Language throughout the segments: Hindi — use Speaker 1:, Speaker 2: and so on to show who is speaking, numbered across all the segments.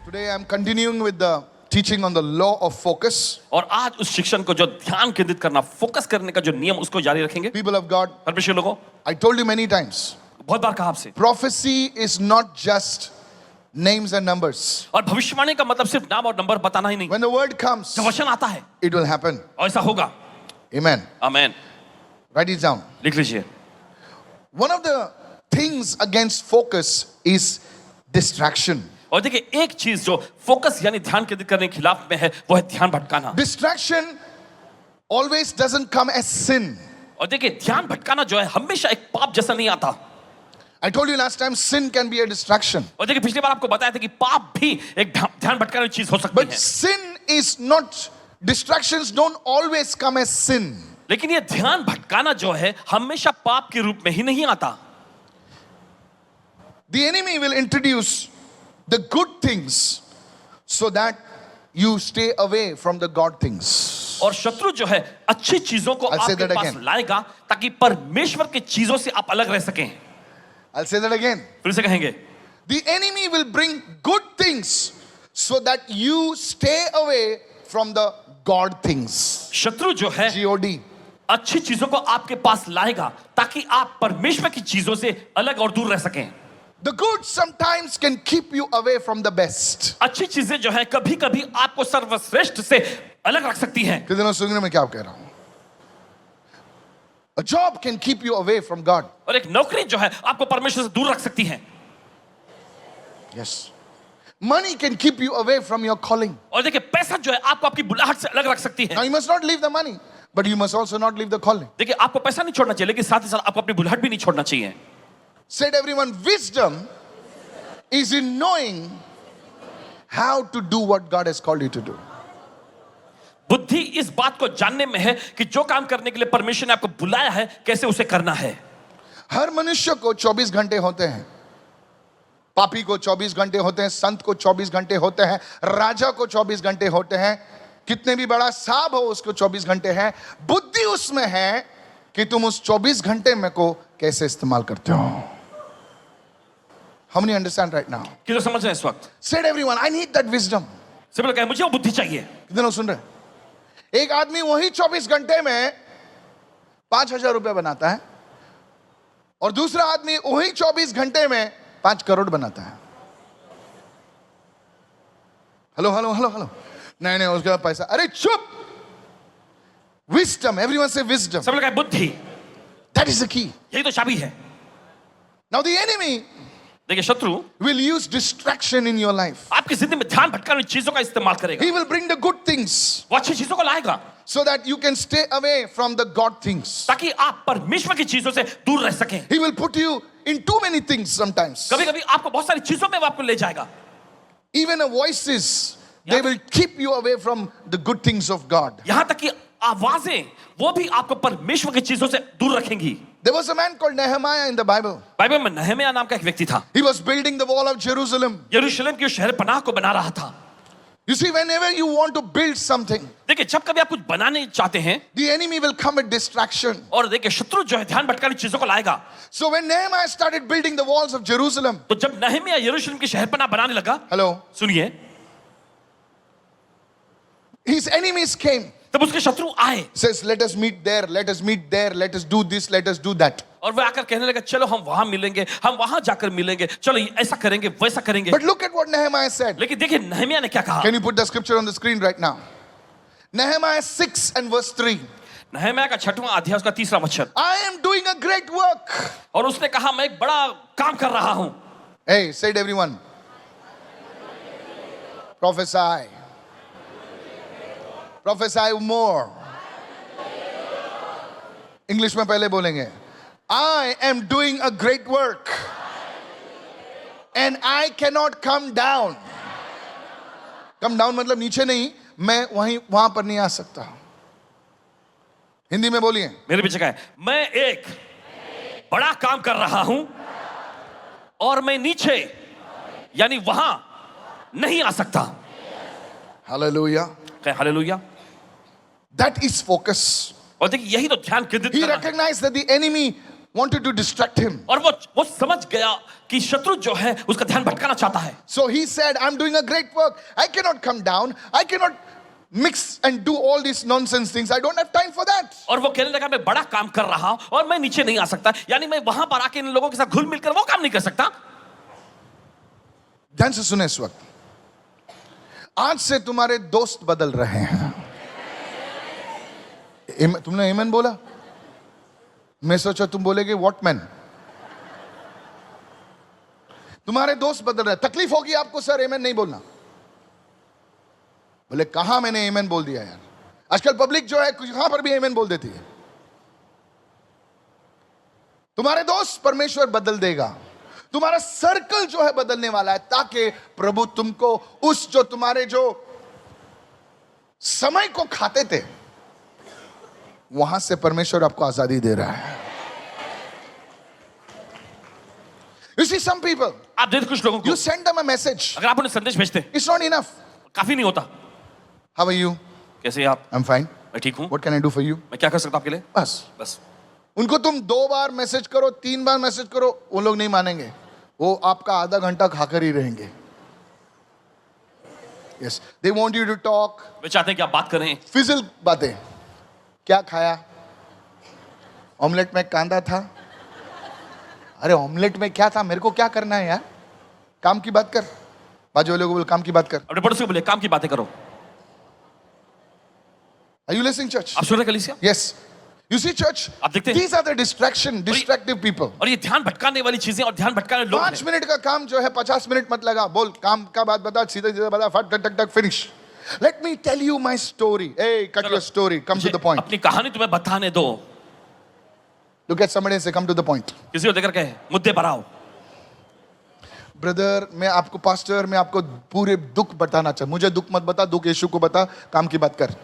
Speaker 1: Today I'm continuing with the teaching on the law of focus.
Speaker 2: और आज उस शिक्षण को जो ध्यान केंद्रित करना, फोकस करने का जो नियम, उसको जारी रखेंगे।
Speaker 1: People of God,
Speaker 2: परमेश्वर लोगों,
Speaker 1: I told you many times,
Speaker 2: बहुत बार कहा आपसे,
Speaker 1: prophecy is not just names and numbers.
Speaker 2: और भविष्यवाणी का मतलब सिर्फ नाम और नंबर बताना ही नहीं।
Speaker 1: When the word comes,
Speaker 2: जब वचन आता है,
Speaker 1: it will happen.
Speaker 2: और ऐसा होगा।
Speaker 1: Amen.
Speaker 2: Amen.
Speaker 1: Write it down.
Speaker 2: लिख लीजिए।
Speaker 1: One of the things against focus is distraction.
Speaker 2: और देखिए, एक चीज जो फोकस यानी ध्यान केंद्रित करने के खिलाफ में है, वो है ध्यान भटकाना।
Speaker 1: Distraction always doesn't come as sin.
Speaker 2: और देखिए, ध्यान भटकाना जो है हमेशा एक पाप जैसा नहीं आता।
Speaker 1: I told you last time, sin can be a distraction.
Speaker 2: और देखिए, पिछली बार आपको बताया था कि पाप भी एक ध्यान भटकाने वाली चीज हो सकती
Speaker 1: But
Speaker 2: है।
Speaker 1: sin is not, distractions don't always come as sin.
Speaker 2: लेकिन ये ध्यान भटकाना जो है हमेशा पाप के रूप में ही नहीं आता।
Speaker 1: The enemy will introduce the good things so that you stay away from the God things.
Speaker 2: और शत्रु जो है अच्छी चीजों को
Speaker 1: I'll say
Speaker 2: आपके
Speaker 1: that
Speaker 2: पास
Speaker 1: again.
Speaker 2: लाएगा ताकि परमेश्वर की चीजों से आप अलग रह सकें।
Speaker 1: I'll say that again.
Speaker 2: फिर से कहेंगे,
Speaker 1: The enemy will bring good things so that you stay away from the God things.
Speaker 2: शत्रु जो है
Speaker 1: G-O-D.
Speaker 2: अच्छी चीजों को आपके पास लाएगा ताकि आप परमेश्वर की चीजों से अलग और दूर रह सकें।
Speaker 1: The good sometimes can keep you away from the best.
Speaker 2: अच्छी चीजें जो है कभी कभी आपको सर्वश्रेष्ठ से अलग रख सकती हैं।
Speaker 1: कितने लोग सुन रहे हैं मैं क्या कह रहा हूं? A job can keep you away from God.
Speaker 2: और एक नौकरी जो है आपको परमेश्वर से दूर रख सकती है।
Speaker 1: Yes. Money can keep you away from your calling.
Speaker 2: और देखिए, पैसा जो है आपको आपकी बुलाहट से अलग रख सकती
Speaker 1: Now
Speaker 2: है।
Speaker 1: you must not leave the money, but you must also not leave the calling.
Speaker 2: देखिए, आपको पैसा नहीं छोड़ना चाहिए, लेकिन साथ ही साथ आपको अपनी बुलाहट भी नहीं छोड़ना चाहिए।
Speaker 1: Said everyone, wisdom is in knowing how to do what God has called you to do.
Speaker 2: बुद्धि इस बात को जानने में है कि जो काम करने के लिए परमेश्वर ने आपको बुलाया है, कैसे उसे करना है।
Speaker 1: हर मनुष्य को 24 घंटे होते हैं। पापी को 24 घंटे होते हैं, संत को 24 घंटे होते हैं, राजा को 24 घंटे होते हैं, कितने भी बड़ा साहब हो उसको 24 घंटे हैं। बुद्धि उसमें है कि तुम उस 24 घंटे में को कैसे इस्तेमाल करते हो। How many understand right now?
Speaker 2: कि जो समझ रहे हैं इस वक्त,
Speaker 1: Said everyone, I need that wisdom.
Speaker 2: सिर्फ कहे मुझे वो बुद्धि चाहिए।
Speaker 1: कितने लोग सुन रहे हैं? एक आदमी वही 24 घंटे में 5,000 रुपए बनाता है और दूसरा आदमी वही 24 घंटे में 5 करोड़ बनाता है। हेलो हेलो हेलो हेलो, नहीं नहीं उसके पास पैसा, अरे चुप। विस्डम, एवरीवन से विस्डम,
Speaker 2: सब लोग कहे बुद्धि,
Speaker 1: दैट इज द की।
Speaker 2: यही तो चाबी है।
Speaker 1: नाउ द एनिमी
Speaker 2: देखिए, शत्रु
Speaker 1: will use distraction in your life.
Speaker 2: आपकी जिंदगी में ध्यान भटकाने वाली चीजों का इस्तेमाल करेगा।
Speaker 1: He will bring the good things
Speaker 2: वो अच्छी चीजों को लाएगा
Speaker 1: so that you can stay away from the God things.
Speaker 2: ताकि आप परमेश्वर की चीजों से दूर रह सकें।
Speaker 1: He will put you in too many things sometimes.
Speaker 2: कभी कभी आपको बहुत सारी चीजों में वो आपको ले जाएगा।
Speaker 1: Even the voices, they will keep you away from the good things of God.
Speaker 2: यहाँ तक कि आवाजें वो भी आपको परमेश्वर की चीजों से दूर रखेंगी।
Speaker 1: There was a man called Nehemiah in the Bible.
Speaker 2: Bible में नहम्याह नाम का एक व्यक्ति था।
Speaker 1: He was building the wall of Jerusalem.
Speaker 2: यरूशलेम की शहर पनाह को बना रहा था।
Speaker 1: You see, whenever you want to build something,
Speaker 2: देखिए, जब कभी आप कुछ बनाने चाहते हैं
Speaker 1: the enemy will come with distraction.
Speaker 2: और देखिए शत्रु जो है ध्यान भटकाने चीजों को लाएगा।
Speaker 1: So when Nehemiah started building the walls of Jerusalem,
Speaker 2: तो जब नहम्याह यरूशलेम की शहर पनाह बनाने लगा,
Speaker 1: hello,
Speaker 2: सुनिए,
Speaker 1: his enemies came.
Speaker 2: तब उसके शत्रु आए
Speaker 1: Says, let us meet there, let us meet there, let us do this, let us do that.
Speaker 2: और वे आकर कहने लगे, चलो हम वहां मिलेंगे, हम वहां जाकर मिलेंगे, चलो ऐसा करेंगे, वैसा करेंगे।
Speaker 1: But look at what Nehemiah said.
Speaker 2: लेकिन देखिए नहम्याह ने क्या कहा।
Speaker 1: Can you put the scripture on the screen right now? Nehemiah 6 and verse 3.
Speaker 2: नहम्याह का 6वां अध्याय उसका 3रा वचन।
Speaker 1: I am doing a great work.
Speaker 2: और उसने कहा, मैं एक बड़ा काम कर रहा हूं।
Speaker 1: Hey, said everyone. Prophesy. Prophesy more. English में पहले बोलेंगे. I am doing a great work. And I cannot come down. Come down मतलब नीचे नहीं, मैं वहां पर नहीं आ सकता। हिंदी में बोलिए।
Speaker 2: मेरे पीछे कहा है, मैं एक बड़ा काम कर रहा हूं और मैं नीचे यानी वहां नहीं आ सकता।
Speaker 1: Hallelujah.
Speaker 2: कहे हालेलुया।
Speaker 1: That is focus.
Speaker 2: और देखिए यही तो ध्यान केंद्रित
Speaker 1: He
Speaker 2: करना है।
Speaker 1: recognized that the enemy wanted to distract him.
Speaker 2: और वो समझ गया कि शत्रु जो है उसका ध्यान भटकाना चाहता है.
Speaker 1: So he said, I'm doing a great work. I cannot come down. I cannot mix and do all these nonsense things. I don't have time for that.
Speaker 2: और वो कहने लगा मैं बड़ा काम कर रहा हूं और मैं नीचे नहीं आ सकता, यानी मैं वहां पर आके इन लोगों के साथ घुल मिलकर वो काम नहीं कर सकता.
Speaker 1: ध्यान से सुने इस वक्त. आज से तुम्हारे दोस्त बदल रहे हैं. तुमने आमेन बोला? मैं सोचा तुम बोलेगे व्हाटमैन. तुम्हारे दोस्त बदल रहे. तकलीफ होगी आपको, सर आमेन नहीं बोलना. बोले कहां मैंने आमेन बोल दिया यार. आजकल पब्लिक जो है कहां पर भी आमेन बोल देती है. तुम्हारे दोस्त परमेश्वर बदल देगा. तुम्हारा सर्कल जो है बदलने वाला है, ताकि प्रभु तुमको उस जो तुम्हारे जो समय को खाते थे वहां से परमेश्वर आपको आजादी दे रहा है. You see some people,
Speaker 2: आप देखते कुछ लोगों को
Speaker 1: you send them a message.
Speaker 2: अगर आप उन्हें संदेश भेजते
Speaker 1: It's not enough.
Speaker 2: काफी नहीं होता.
Speaker 1: How are you?
Speaker 2: कैसे हैं आप?
Speaker 1: I'm fine.
Speaker 2: मैं ठीक हूं.
Speaker 1: What can I do for you?
Speaker 2: मैं क्या कर सकता हूं आपके लिए? बस
Speaker 1: उनको तुम 2 बार मैसेज करो, 3 बार मैसेज करो, वो लोग नहीं मानेंगे. वो आपका आधा घंटा खाकर ही रहेंगे. Yes, they want you to talk.
Speaker 2: वे चाहते हैं कि आप बात करें.
Speaker 1: फिजिल बातें. क्या खाया? ऑमलेट में कांदा था. अरे ऑमलेट में क्या था? मेरे को क्या करना है यार? काम की बात कर. बाजू वाले को बोल काम की बात कर.
Speaker 2: अपने पड़ोसी को बोले काम की बातें करो.
Speaker 1: Are you listening, church?
Speaker 2: आप सुन रहे कलीसिया?
Speaker 1: Yes. You see, church?
Speaker 2: आप देखते हैं?
Speaker 1: These are the distractive people.
Speaker 2: और ये ध्यान भटकाने वाली चीजें और ध्यान भटकाने लोग
Speaker 1: 5 मिनट का काम जो है 50 मिनट मत लगा. बोल काम का बात बता, सीधे सीधे बता, फट टक टक finish. Let me tell you my story. Hey, cut your story. Come to the point.
Speaker 2: अपनी कहानी तुम्हें बताने दो.
Speaker 1: Look at somebody and say, come to the point.
Speaker 2: किसी को देखकर कहे मुद्दे पर आओ.
Speaker 1: ब्रदर, मैं आपको पास्टर, मैं आपको पूरे दुख बताना चाहता. मुझे दुख मत बता, दुख यीशु को बता, काम की बात कर.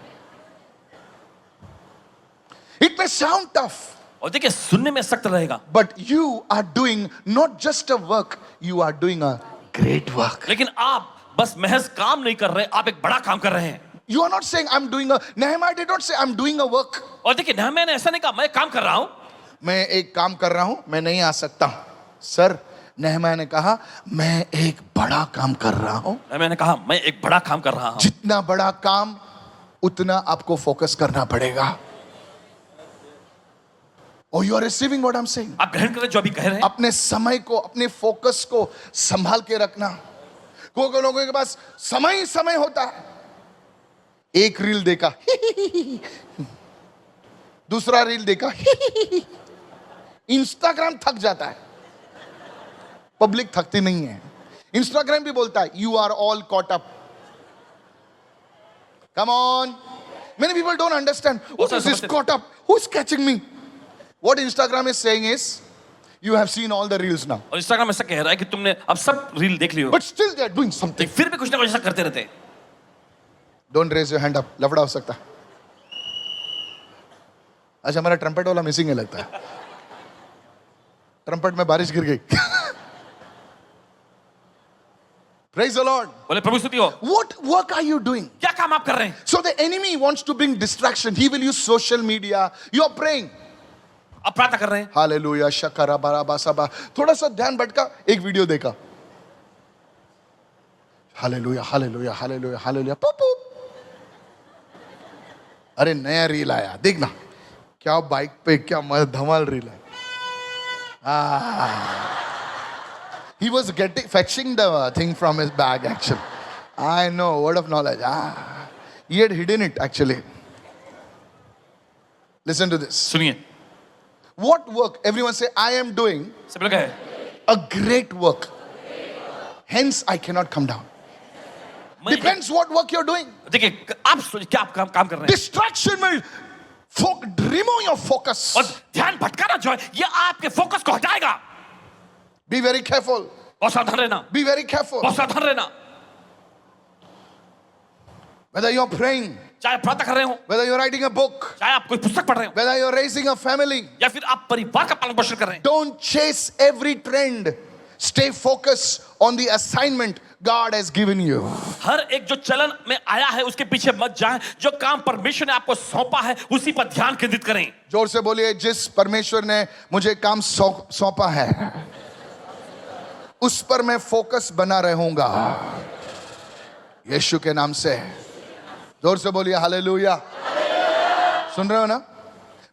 Speaker 1: It may sound tough.
Speaker 2: और देखिए सुनने में सख्त रहेगा.
Speaker 1: But you are doing not just a work, you are doing a great work.
Speaker 2: लेकिन आप बस महज काम नहीं कर रहे, आप एक बड़ा काम कर रहे हैं.
Speaker 1: You are not saying I'm doing a, Nehemiah did not say I'm doing a work.
Speaker 2: और देखिए नहम्याह ने ऐसा नहीं कहा मैं काम कर रहा हूं.
Speaker 1: मैं एक काम कर रहा हूं, मैं नहीं आ सकता. सर, नहम्याह ने कहा मैं एक बड़ा काम कर रहा हूं.
Speaker 2: नहम्याह ने कहा मैं एक बड़ा काम कर रहा हूं.
Speaker 1: जितना बड़ा काम उतना आपको फोकस करना पड़ेगा. Oh, you are receiving what I'm saying?
Speaker 2: आप ग्रहण करें जो अभी कह रहे हैं.
Speaker 1: अपने समय को, अपने फोकस को संभाल के रखना. कोई लोगों के पास समय ही समय होता है. एक रील देखा, दूसरा रील देखा, इंस्टाग्राम थक जाता है. पब्लिक थकती नहीं है. इंस्टाग्राम भी बोलता है you are all caught up. Come on. Many people don't understand. What is this caught up? Who's catching me? What Instagram is saying is, you have seen all the reels now.
Speaker 2: और इंस्टाग्राम ऐसा कह रहा है कि तुमने अब सब रील देख लियो.
Speaker 1: But still they are doing something.
Speaker 2: फिर भी कुछ ना कुछ ऐसा करते रहते हैं.
Speaker 1: Don't raise your hand up. लफड़ा हो सकता है. अच्छा हमारा ट्रम्पेट वाला मिसिंग है लगता है. ट्रम्पेट में बारिश गिर गई. Praise the Lord.
Speaker 2: बोले प्रभु स्तुति हो.
Speaker 1: What work are you doing?
Speaker 2: क्या काम आप कर रहे हैं?
Speaker 1: So the enemy wants to bring distraction. He will use social media. You are praying.
Speaker 2: आप प्रार्थना कर रहे हैं.
Speaker 1: हालेलुया शकरा बराबा सबा. थोड़ा सा ध्यान भटका, एक वीडियो देखा. Hallelujah hallelujah hallelujah hallelujah. पुपू. अरे नया रील आया, देखना. क्या बाइक पे क्या धमाल रील है. He was fetching the thing from his bag actually. I know, word of knowledge. He had hidden it actually. Listen to this.
Speaker 2: सुनिए.
Speaker 1: What work? Everyone say, I am doing
Speaker 2: सब लोग कहे
Speaker 1: a great work. Hence, I cannot come down. Depends what work you're doing.
Speaker 2: देखिए आप सोचिए क्या आप काम कर रहे हैं.
Speaker 1: Distraction will remove your focus.
Speaker 2: और ध्यान भटकाना जो है ये आपके फोकस को हटाएगा.
Speaker 1: Be very careful.
Speaker 2: बहुत सावधान रहना.
Speaker 1: Be very careful.
Speaker 2: बहुत सावधान रहना.
Speaker 1: Whether you're praying,
Speaker 2: चाहे प्रार्थना कर रहे हो,
Speaker 1: whether you're writing a book,
Speaker 2: चाहे आप कोई पुस्तक पढ़ रहे हो,
Speaker 1: whether you're raising a family,
Speaker 2: या फिर आप परिवार का पालन पोषण कर रहे हैं.
Speaker 1: don't chase every trend. Stay focused on the assignment God has given you.
Speaker 2: हर एक जो चलन में आया है उसके पीछे मत जाएं, जो काम परमेश्वर ने आपको सौंपा है उसी पर ध्यान केंद्रित करें।
Speaker 1: जोर से बोलिए, जिस परमेश्वर ने मुझे काम सौंपा है उस पर मैं फोकस बना रहूंगा, यीशु के नाम से। जोर से बोलिए हालेलुया। सुन रहे हो ना?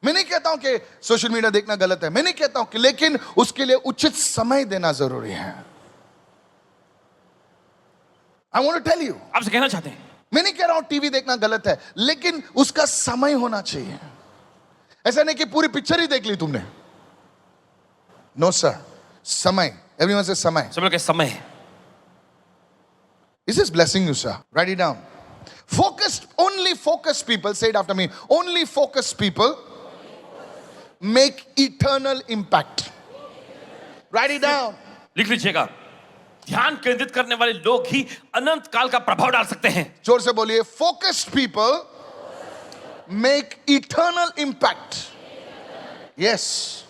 Speaker 1: मैं नहीं कहता हूं कि सोशल मीडिया देखना गलत है, मैं नहीं कहता हूं कि, लेकिन उसके लिए उचित समय देना जरूरी है। I want to tell you,
Speaker 2: आपसे कहना चाहते हैं,
Speaker 1: मैं नहीं कह रहा हूं टीवी देखना गलत है, लेकिन उसका समय होना चाहिए। ऐसा नहीं कि पूरी पिक्चर ही देख ली तुमने। नो सर, समय। एवरीवन से समय।
Speaker 2: सब लोग के समय है।
Speaker 1: This is blessing you, sir. Write it down. Focused, only focused people, say it after me. Only focused people make eternal impact. Write it down.
Speaker 2: लिख लीजिएगा, ध्यान केंद्रित करने वाले लोग ही अनंत काल का प्रभाव डाल सकते हैं।
Speaker 1: जोर से बोलिए, focused people make eternal impact. Yes.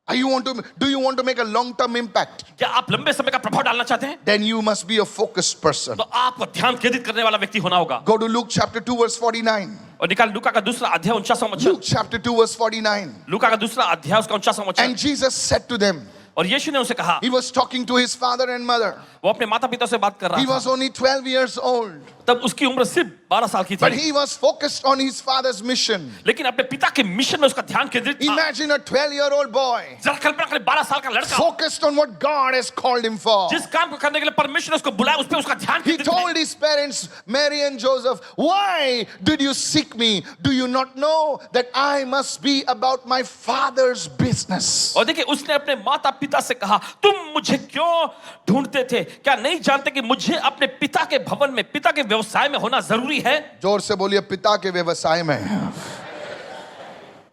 Speaker 1: Do you want to make a long-term impact?
Speaker 2: क्या आप लंबे समय का प्रभाव डालना चाहते हैं?
Speaker 1: Then you must be a focused person.
Speaker 2: तो आपको ध्यान केंद्रित करने वाला व्यक्ति होना होगा।
Speaker 1: Go to Luke chapter 2 verse 49.
Speaker 2: और निकाल लूका का दूसरा अध्याय 49वां वचन।
Speaker 1: Luke chapter 2 verse 49.
Speaker 2: लूका का दूसरा अध्याय उसका 49वां वचन।
Speaker 1: And Jesus said to them,
Speaker 2: और यीशु ने उसे कहा,
Speaker 1: he was talking to his father and mother.
Speaker 2: वो अपने माता पिता से बात कर
Speaker 1: He
Speaker 2: रहा
Speaker 1: was
Speaker 2: था।
Speaker 1: only 12 years old.
Speaker 2: तब उसकी उम्र सिर्फ 12 साल की
Speaker 1: But
Speaker 2: थी,
Speaker 1: he was focused on his father's mission.
Speaker 2: लेकिन अपने पिता के मिशन में उसका ध्यान केंद्रित था।
Speaker 1: Imagine a 12-year-old boy
Speaker 2: जरा कल्पना करें, 12 साल का लड़का
Speaker 1: focused on what God has called him for.
Speaker 2: जिस काम को करने के लिए परमेश्वर ने उसको बुलाया, उस पे उसका ध्यान
Speaker 1: He
Speaker 2: केंद्रित है।
Speaker 1: told his parents, Mary and Joseph, why did you seek me? Do you not know that I must be about my father's business?
Speaker 2: और देखिए, उसने अपने माता पिता से कहा, तुम मुझे क्यों ढूंढते थे? क्या नहीं जानते कि मुझे अपने पिता के भवन में, पिता के व्यवसाय में होना जरूरी है?
Speaker 1: जोर से बोलिए, पिता के व्यवसाय में।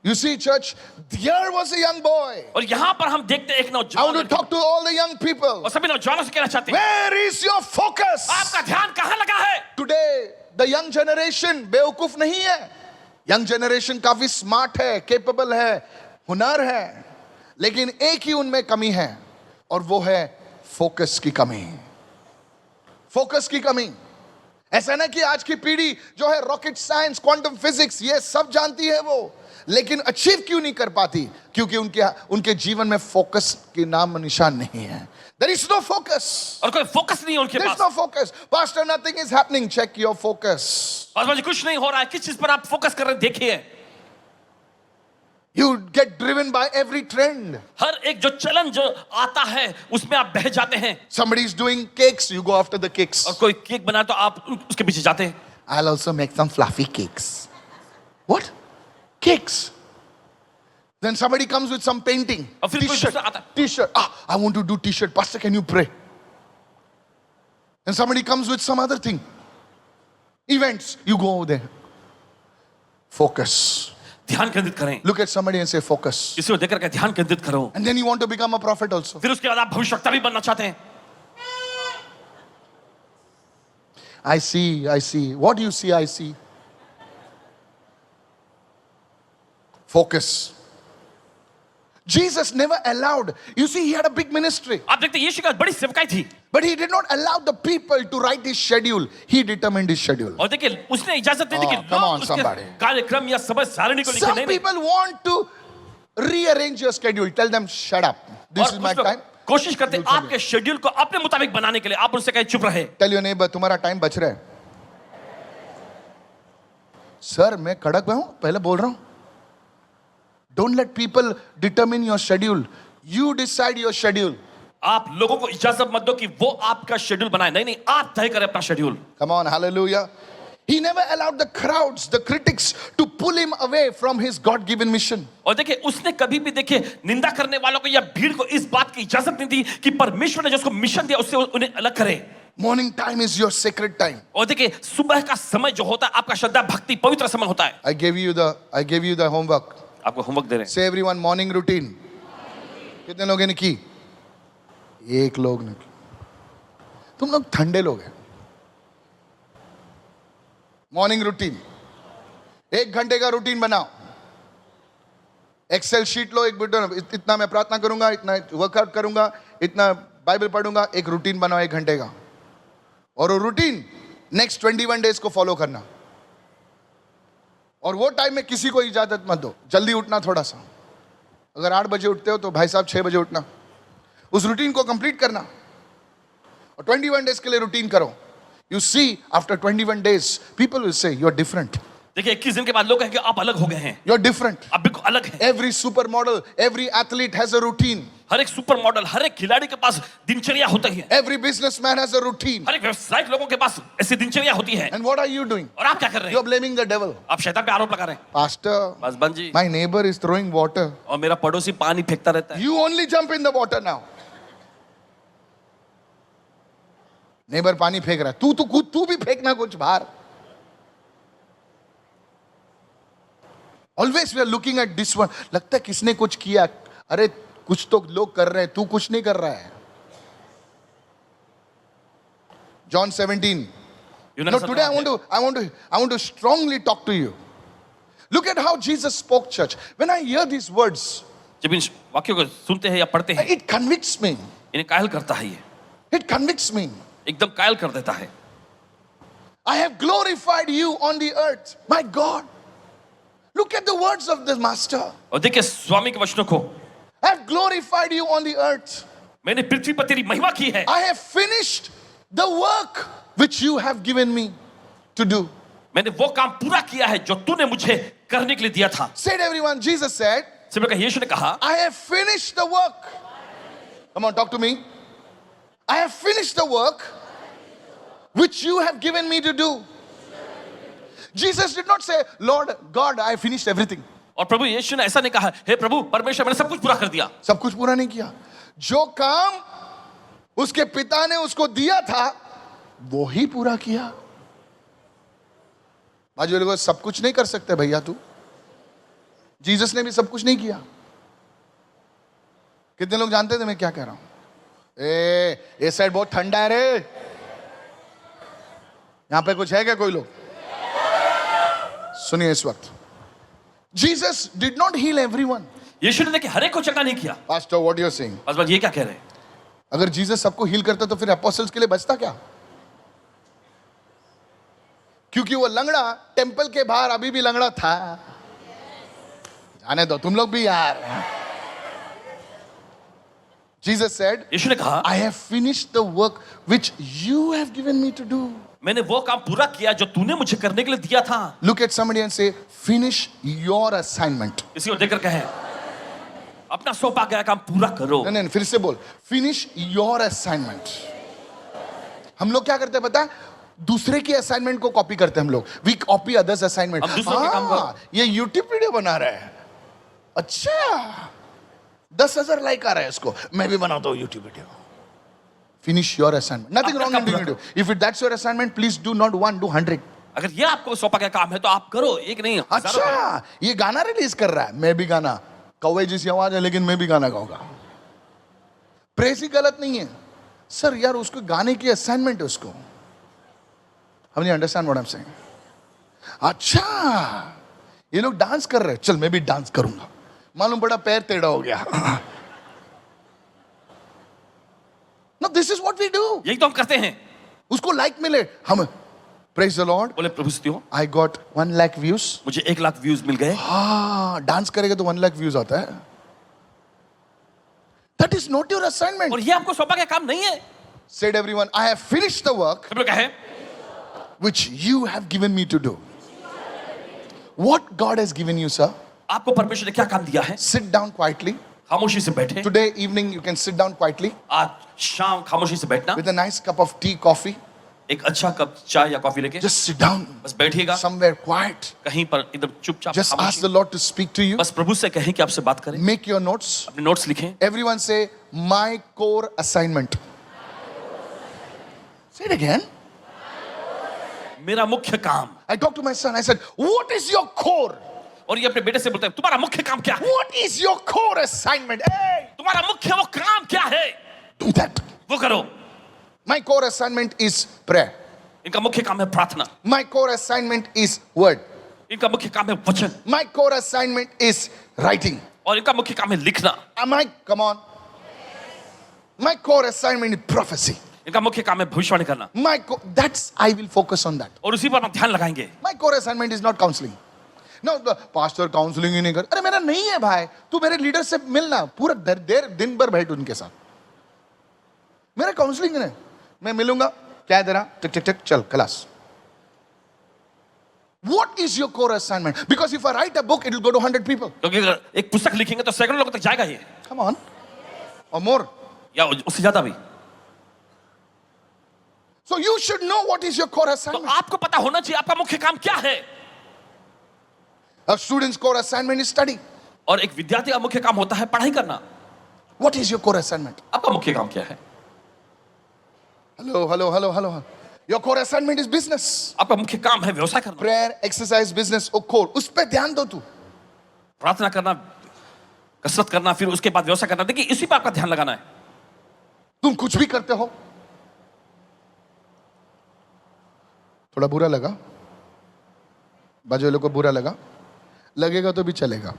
Speaker 1: You see, church, here was a young boy.
Speaker 2: और यहाँ पर हम देखते हैं एक
Speaker 1: I want to
Speaker 2: नौजवान,
Speaker 1: talk to all the young people.
Speaker 2: और सभी नौजवानों से कहना चाहते हैं,
Speaker 1: Where is your focus?
Speaker 2: आपका ध्यान कहाँ लगा है?
Speaker 1: Today, the young generation बेवकूफ नहीं है। Young generation काफी smart है, capable है, हुनर है, लेकिन एक ही उनमें कमी है, और वो है फोकस की कमी। फोकस की कमी। ऐसा ना कि आज की पीढ़ी जो है रॉकेट साइंस, क्वांटम फिजिक्स ये सब जानती है वो, लेकिन अचीव क्यों नहीं कर पाती? क्योंकि उनके जीवन में फोकस के नाम निशान नहीं है। There is no focus.
Speaker 2: और कोई फोकस नहीं है उनके
Speaker 1: There is
Speaker 2: pass.
Speaker 1: no focus. Pastor, nothing is happening. Check your focus.
Speaker 2: और मुझे कुछ नहीं हो रहा है, किस चीज पर आप फोकस कर रहे हैं? देखिए,
Speaker 1: You get driven by every trend.
Speaker 2: हर एक जो चलन जो आता है उसमें आप बह जाते हैं।
Speaker 1: Somebody is doing cakes, you go after the cakes.
Speaker 2: और कोई केक बनाए तो आप उसके पीछे जाते हैं।
Speaker 1: I'll also make some fluffy cakes. What? Cakes. Then somebody comes with some painting.
Speaker 2: और फिर कोई
Speaker 1: T-shirt.
Speaker 2: दूसरा आता है।
Speaker 1: T-shirt. I want to do T-shirt. Pastor, can you pray? And somebody comes with some other thing. Events. You go over there. Focus.
Speaker 2: ध्यान केंद्रित करें।
Speaker 1: Look at somebody and say focus.
Speaker 2: किसी को देखकर के ध्यान केंद्रित करो।
Speaker 1: And then you want to become a prophet also.
Speaker 2: फिर उसके बाद आप भविष्यवक्ता भी बनना चाहते हैं।
Speaker 1: I see. What do you see? I see. Focus. Jesus never allowed. You see, he had a big ministry.
Speaker 2: आप देखते हैं यीशु की बड़ी सेवकाई थी,
Speaker 1: But he did not allow the people to write his schedule. He determined his schedule.
Speaker 2: और देखिए उसने इजाजत नहीं दी कि
Speaker 1: Oh, come on,
Speaker 2: लोग उसके
Speaker 1: somebody.
Speaker 2: कार्यक्रम या समय सारणी को लिखे।
Speaker 1: Some
Speaker 2: नहीं,
Speaker 1: people want to rearrange your schedule. Tell them, shut up. This is
Speaker 2: और
Speaker 1: my
Speaker 2: कुछ लोग
Speaker 1: time.
Speaker 2: कोशिश करते हैं आपके शेड्यूल को अपने मुताबिक बनाने के लिए। आप उनसे कहें चुप रहे।
Speaker 1: Tell your neighbor, तुम्हारा टाइम बच रहा है। सर मैं कड़क में हूं, पहले बोल रहा हूं। Don't let people determine your schedule. You decide your schedule.
Speaker 2: आप लोगों को इजाजत मत दो कि वो आपका शेड्यूल बनाए। नहीं, आप तय करें अपना schedule.
Speaker 1: Come on, hallelujah. He never allowed the crowds, the critics to pull him away from his God-given mission.
Speaker 2: और देखिए उसने कभी भी देखिए निंदा करने वालों को या भीड़ को इस बात की इजाजत नहीं दी कि परमेश्वर ने जिसको मिशन दिया उससे उन्हें अलग करे।
Speaker 1: Morning time is your sacred time.
Speaker 2: और देखिए सुबह का समय जो होता है आपका श्रद्धा भक्ति पवित्र समय होता है।
Speaker 1: I gave you the homework.
Speaker 2: आपको होमवर्क दे रहे हैं।
Speaker 1: Say everyone morning routine. कितने लोगों ने की? एक लोग ने की। तुम लोग ठंडे लोग हैं। मॉर्निंग रूटीन, 1 घंटे का रूटीन बनाओ। एक्सेल शीट लो, एक बटन, इतना मैं प्रार्थना करूंगा, इतना वर्कआउट करूंगा, इतना बाइबल पढ़ूंगा, एक रूटीन बनाओ 1 घंटे का, और वो रूटीन नेक्स्ट 21 डेज को फॉलो करना। और वो टाइम में किसी को इजाजत मत दो, जल्दी उठना थोड़ा सा। अगर 8 बजे उठते हो तो भाई साहब 6 बजे उठना, उस रूटीन को कंप्लीट करना और 21 डेज के लिए रूटीन करो। You see after 21 days people will say you are different,
Speaker 2: देखिए 21 दिन के बाद लोग कहेंगे आप अलग हो गए हैं,
Speaker 1: यू आर डिफरेंट।
Speaker 2: आप बिल्कुल अलग हैं।
Speaker 1: Every super model, every athlete has a routine,
Speaker 2: हर एक सुपर मॉडल, हर एक खिलाड़ी के पास दिनचर्या होती है,
Speaker 1: every businessman has a routine.
Speaker 2: हर एक व्यवसायिक लोगों के पास ऐसी दिनचर्या होती है।
Speaker 1: And what are you doing?
Speaker 2: और आप क्या कर रहे
Speaker 1: यू
Speaker 2: हैं?
Speaker 1: Are blaming the devil.
Speaker 2: आप शैतान पे आरोप लगा रहे हैं।
Speaker 1: Pastor,
Speaker 2: Paswan ji,
Speaker 1: my neighbour is throwing water,
Speaker 2: और मेरा पड़ोसी पानी फेंकता रहता है।
Speaker 1: You only jump in the water now. Neighbour पानी फेंक रहा है, तू तो कूद, तू भी फेंकना कुछ बाहर। Always we are looking at this one, लगता है किसने कुछ किया, अरे कुछ तो लोग कर रहे हैं, तू कुछ नहीं कर रहा है। John 17. No, today I want to strongly talk to you. Look at how Jesus spoke, church. When I hear these words,
Speaker 2: जब इन वाक्यों को सुनते हैं या पढ़ते हैं,
Speaker 1: it convicts me.
Speaker 2: इन्हें कायल करता है, ये
Speaker 1: It convicts me.
Speaker 2: एकदम कायल कर देता है।
Speaker 1: I have glorified you on the earth. My God. Look at the words of the master.
Speaker 2: और देखिए स्वामी के वचनों को,
Speaker 1: I have glorified you on the earth.
Speaker 2: मैंने पृथ्वी पर तेरी महिमा की है।
Speaker 1: I have finished the work which you have given me to do.
Speaker 2: मैंने वो काम पूरा किया है जो तूने मुझे करने के लिए दिया था।
Speaker 1: Said everyone, Jesus said,
Speaker 2: सिमरन का यीशु ने कहा,
Speaker 1: I have finished the work. Come on, talk to me. I have finished the work which you have given me to do. Jesus did not say, Lord God, I finished everything.
Speaker 2: और प्रभु यीशु ने ऐसा नहीं कहा, हे प्रभु परमेश्वर मैंने सब कुछ पूरा कर दिया।
Speaker 1: सब कुछ पूरा नहीं किया। जो काम उसके पिता ने उसको दिया था वो ही पूरा किया। बाजू वाले को, सब कुछ नहीं कर सकते भैया तू। जीसस ने भी सब कुछ नहीं किया। कितने लोग जानते थे मैं क्या कह रहा हूं? ये साइड बहुत ठंडा है रे। यहां पे कुछ है क्या कोई लोग? सुनिए इस वक्त, Jesus did not heal everyone.
Speaker 2: यीशु ने देखिए हर एक को चंगा नहीं किया।
Speaker 1: Pastor, what you are saying?
Speaker 2: बस ये क्या कह रहे हैं?
Speaker 1: अगर जीसस सबको हील करता तो फिर अपोस्टल्स के लिए बचता क्या? क्योंकि वो लंगड़ा टेंपल के बाहर अभी भी लंगड़ा था। जाने दो तुम लोग भी यार। जीसस सेड,
Speaker 2: यीशु ने कहा,
Speaker 1: I have finished the work which you have given me to do.
Speaker 2: मैंने वो काम पूरा किया जो तूने मुझे करने के लिए दिया था।
Speaker 1: Look at somebody and say, finish your assignment.
Speaker 2: किसी को देखकर कहे, अपना सौंपा गया काम पूरा करो।
Speaker 1: नहीं, फिर से बोल, finish your assignment. हम लोग क्या करते हैं पता है? दूसरे की असाइनमेंट को कॉपी करते हैं हम लोग। We copy others assignment.
Speaker 2: हम दूसरों के काम को,
Speaker 1: ये यूट्यूब वीडियो बना रहा है, अच्छा 10,000 लाइक आ रहा है इसको, मैं भी बनाता हूँ YouTube video. Finish your assignment. Nothing wrong in doing it. If that's your assignment, please do not 1, do 100.
Speaker 2: अगर ये आपको सौंपा गया काम है तो आप करो, एक नहीं हजारों करो।
Speaker 1: अच्छा, ये गाना रिलीज कर रहा है, मैं भी गाना, कौवे जैसी आवाज है लेकिन मैं भी गाना गाऊंगा। प्रेस ही गलत नहीं है सर, यार उसको गाने की असाइनमेंट है उसको। हम नहीं understand what I am saying. अच्छा, ये लोग डांस कर रहे हैं, चल मैं भी डांस करूंगा। मालूम पड़ा पैर टेढ़ा हो गया। No, this is what we do.
Speaker 2: यही तो हम करते हैं।
Speaker 1: उसको लाइक मिले, हम praise the Lord.
Speaker 2: बोले प्रभु स्तुति हो,
Speaker 1: I got 1 lakh views.
Speaker 2: मुझे 1 लाख व्यूज मिल गए।
Speaker 1: हाँ, डांस करेगा तो 1 lakh views आता है। That is not your assignment.
Speaker 2: और ये आपको सौंपा गया काम नहीं है।
Speaker 1: Said everyone, I have finished the work
Speaker 2: सब लोग कहे,
Speaker 1: which you have given me to do. What God has given you, sir?
Speaker 2: आपको परमेश्वर ने क्या काम दिया है?
Speaker 1: Sit down quietly.
Speaker 2: खामोशी से बैठे।
Speaker 1: Today evening you can sit down quietly
Speaker 2: आज शाम खामोशी से बैठना,
Speaker 1: with a nice cup of tea, coffee.
Speaker 2: एक अच्छा कप चाय या कॉफी लेके
Speaker 1: Just sit down
Speaker 2: बस बैठिएगा
Speaker 1: somewhere quiet.
Speaker 2: कहीं पर, एकदम चुपचाप।
Speaker 1: Just ask
Speaker 2: खामोशी।
Speaker 1: the Lord to speak to you.
Speaker 2: बस प्रभु से कहें कि आपसे बात करें।
Speaker 1: Make your notes.
Speaker 2: अपने नोट्स लिखें।
Speaker 1: Everyone say, my core assignment. Say it again.
Speaker 2: मेरा मुख्य काम।
Speaker 1: I talked to my son. I said, what is your core?
Speaker 2: और ये अपने बेटे से बोलते हैं, तुम्हारा मुख्य काम क्या है?
Speaker 1: What is your core assignment? Hey,
Speaker 2: तुम्हारा मुख्य वो काम क्या है?
Speaker 1: do that.
Speaker 2: वो करो।
Speaker 1: My core assignment is prayer.
Speaker 2: इनका मुख्य काम है प्रार्थना।
Speaker 1: My core assignment is word.
Speaker 2: इनका मुख्य काम है वचन।
Speaker 1: My core assignment is writing.
Speaker 2: और इनका मुख्य काम है लिखना।
Speaker 1: Am I? Come on. My core assignment is prophecy.
Speaker 2: इनका मुख्य काम है भविष्यवाणी करना
Speaker 1: That's I will focus on that.
Speaker 2: और उसी पर हम ध्यान लगाएंगे.
Speaker 1: My core assignment is not counseling. No, the pastor counseling ही नहीं कर. अरे मेरा नहीं है भाई. तू मेरे लीडर से मिलना. पूरा देर दिन भर बैठ उनके साथ. मेरा काउंसलिंग है. मैं मिलूंगा. क्या है तेरा? टिक टिक टिक चल class. What is your core assignment? Because if I write a book, it will go to 100 people.
Speaker 2: क्योंकि अगर एक पुस्तक लिखेंगे तो सैकड़ों लोगों तक जाएगा ये.
Speaker 1: Come on. Or more.
Speaker 2: या उससे ज्यादा भी.
Speaker 1: So you should know what is your core
Speaker 2: तो
Speaker 1: assignment.
Speaker 2: आपको पता होना चाहिए आपका मुख्य काम क्या है.
Speaker 1: A student's core assignment is study.
Speaker 2: और एक विद्यार्थी का मुख्य काम होता है पढ़ाई करना.
Speaker 1: What is your core assignment?
Speaker 2: आपका मुख्य काम क्या है?
Speaker 1: Hello. Your core assignment is business.
Speaker 2: आपका मुख्य काम है व्यवसाय करना.
Speaker 1: Prayer, exercise, business, or core. उस पे ध्यान दो तू.
Speaker 2: प्रार्थना करना, कसरत करना, फिर उसके बाद व्यवसाय करना. देखिए इसी पर आपका ध्यान लगाना है.
Speaker 1: तुम कुछ भी करते हो. थोड़ा बुरा लगा. बाजू वालों को बुरा लगा. लगेगा तो भी चलेगा.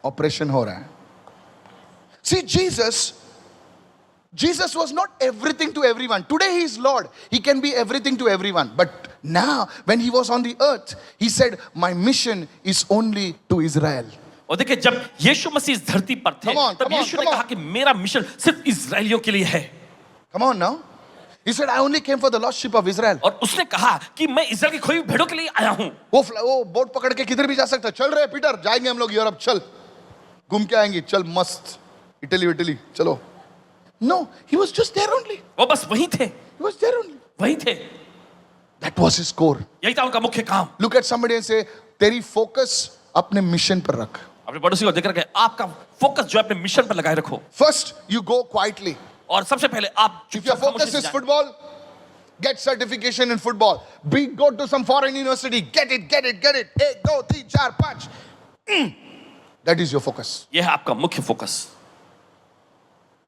Speaker 1: ऑपरेशन हो रहा है. See, Jesus was not everything to everyone. Today he is Lord. He can be everything to everyone. But now, when he was on the earth, he said, my mission is only to Israel.
Speaker 2: और देखिए जब यीशु मसीह इस धरती पर थे तब यीशु ने कहा कि मेरा मिशन सिर्फ इजरायलियों के लिए है.
Speaker 1: Come on now. He said, I only came for the lost sheep of Israel.
Speaker 2: और उसने कहा कि मैं इजराइल की खोई हुई भेड़ों के लिए आया हूं.
Speaker 1: वो बोट पकड़ के किधर भी जा सकता है. चल रहे पीटर, जाएंगे हम लोग यूरोप. चल घूम के आएंगे. चल मस्त इटली चलो. No, he was just there only.
Speaker 2: वो बस वहीं थे.
Speaker 1: He was there only.
Speaker 2: वहीं थे.
Speaker 1: That was his core.
Speaker 2: यही था उनका मुख्य काम.
Speaker 1: Look at somebody and say, तेरी फोकस अपने मिशन पर रख.
Speaker 2: अपने पड़ोसी को देख रखे आपका फोकस जो है अपने मिशन पर लगाए रखो.
Speaker 1: First, you go quietly.
Speaker 2: और सबसे पहले आप
Speaker 1: If your focus is football, get certification in football. Go to some foreign university. Get it. 1, 2, 3, 4, 5. That is your focus.
Speaker 2: यह है आपका मुख्य फोकस.